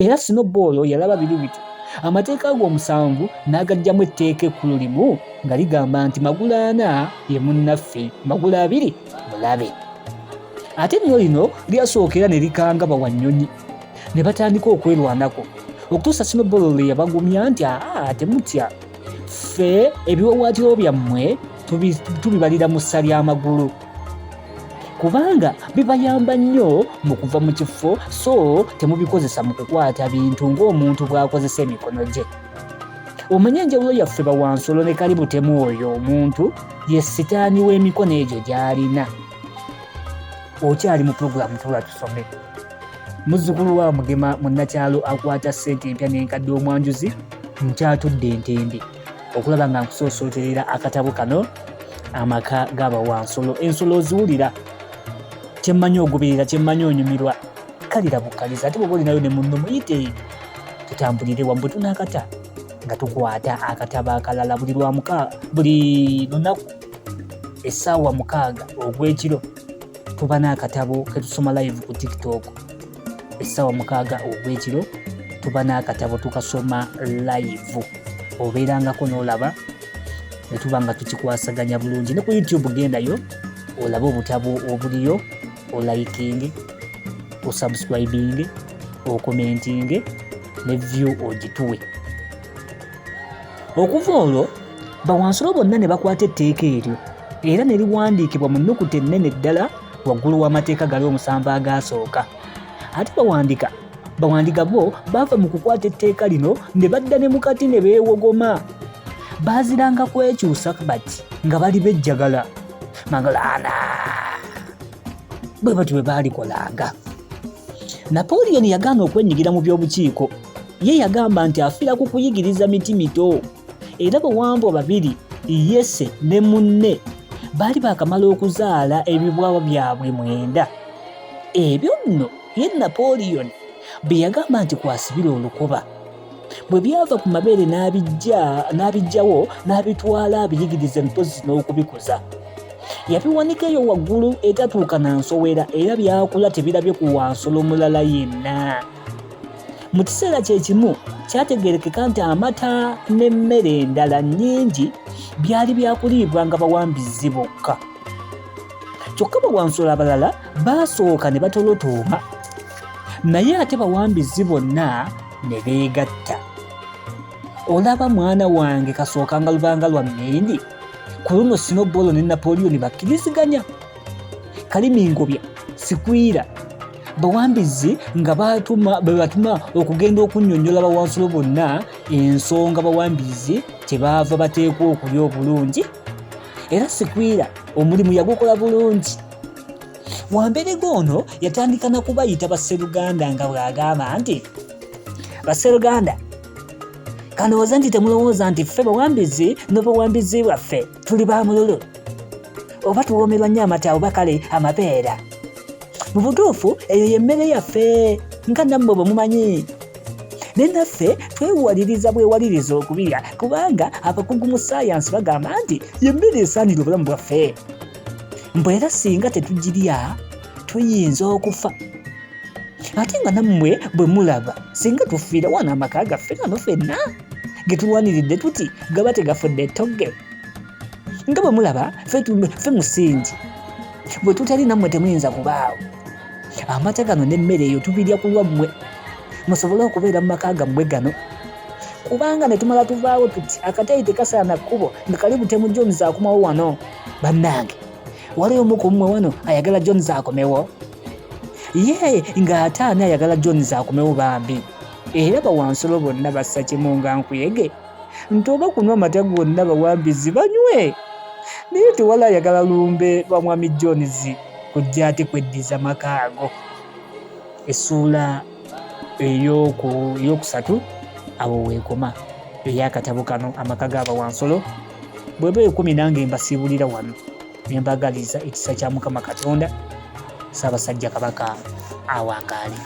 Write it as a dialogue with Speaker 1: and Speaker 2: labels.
Speaker 1: era Snowball yalaba biri biti. Amateeka ag'omusanvu n'agajjamu etteeka ekkulu limu nga ligamba nti Magulu 4 ye munaffe, Magulu 2 mulabe. Ate nno lino lyasookera ne likanga Bawanyonyi ne batandika okwerwanako okutuusa Snowball lwe yabagumya nti temutya, ffe ebiwawaatiro byammwe tubibalira mu ssa ly'amagulu kubanga bibayamba nnyo mu kuva mu kifo, so temubikozesa mu kukwata bintu ng'omuntu bw'akozesa emikono gye. Omanye enjawulo yaffe Bawansolo ne Kalibutemu oyo omuntu ye sitaani w'emikono egyo gy'alina. Okyali mu pulogulaamu Tuula Tusome. Muzzukulu wa Mugema munnakyalo akwata ssente empya n'enkadde omwanjuzi nkyatudde entende okulaba nga nkusoosooterera akatabo kano Amaka ga Bawansolo. Ensolo oziwulira, kyemmanyi ogoberera, kyemmanyi onyumirwa, kalira bukaliza. Ate bw'oba olinayo ne munno muyite tutambulire wambwe tunaakata nga tukwata akatabo akalala buli lunaku essaawa 6 ogw'ekiro tuba n'akatabo ke tusoma live ku TikTok. Essaawa 6 ogw'ekiro tuba n'akatabo tukasoma live, obeerangako n'olaba ne tuba nga tukikwasaganya bulungi. Ne ku YouTube gendayo olabe obutabo obuliyo, olikinge, osubscribinge, okomentinge ne view ogituwe. Okuva olwo Bawansolo bonna ne bakwata etteeka eryo era ne liwandiikibwa mu nnukuta ennene ddala waggulu w'amateeka gali 7 agaasooka. Ate bawandiika bo baava mu kukwata etteeka lino ne badda ne mukati ne beewogoma. Baaziranga kwekyusa bati nga bali bejjagala Magulana bwe bati bwe baalikolanga. Napoleon yagaana okwenyigira mu by'obukiiko. Ye yagamba nti afiira ku kuyigiriza miti mito. Era bawambwa babiri, Yese ne munne, baali baakamala okuzaala ebibwawa byabwe 9. Ebyo nno ye Napoleon bye yagamba nti kwasibira olukoba. Bwe byava ku mabeere n'abijjawo n'abitwala abiyigirize mpozi n'okubikuza. Yabiwanika eyo waggulu etatuuka na nsowera era byakula tebirabye ku Wansolo mulala yenna. Mu kiseera kye kimu kyategeerekeka nti amata n'emmere endala nnyingi byali byakuliibwa nga bawambizi bokka. Kyokka Bawansolo abalala baasooka ne batolotooma, naye ate bawambizi bonna ne beegatta. Olaba mwana wange kasookanga lubanga lwa mmindi, ku luno Snowball ne Napoleon bakkiriziganya. Kalimingobya sikwira bawambizi nga batuma okugenda okunnyonnyola Bawansolo bonna ensonga bawambizi kyebaava bateekwa okulya obulungi, era sikwira omulimu yagukola bulungi. Wambere ono yatandika na kubayita Basseruganda nga bw'agamba nti, Basseruganda kanowooza nti temulowooza nti ffe bawambizi n'obawambizi bwaffe tuli ba mululu, oba tuwoomerwa nnyo amata oba kale amapeera. Mu butuufu eyo y'emmere yaffe nga nammwe bwe mumanyi. Ne naffe twewaliriza bwewaliriza okubirya kubanga abakugu mu saayansi bagamba nti y'emmere esaanira obulamu bwaffe. Mbwe era singa tetugirya tuyinza okufa. Ate nga nammwe bwe mulaba singa tufiira wano amaka gaffe gano ffenna ge tulwaniridde tuti gaba tegafudde ettogge. Nga bwe mulaba ffe musingi, bwe tutali nammwe temuyinza kubaawo. Amata gano n'emmere eyo tubirya ku lwammwe musobole okubeera mu maka gammwe gano. Kubanga ne tumala tuvaawo tuti akatayi tekasaana kkubo nga Kalibutemu Jones akomawo wano. Bannange, waliyo omu ku mmwe wano ayagala Jones akomewo? Ye nga ate ani ayagala Jones akomewo bambi? Era Bawansolo bonna bassa kimu nga nkuyege nti oba kunywa amata gonna bawambizi banywe, naye tewali ayagala lumbe lwa mwami Jones kujja ate kweddiza maka ago. Essuula eyokusatu abo weekoma ey'akatabo kano Amaka ga Bawansolo. Bweba 10 nange mbasiibulira wano ne mbagaliza ekisa kya Mukama Katonda Ssaabasajja Kabaka awangaale.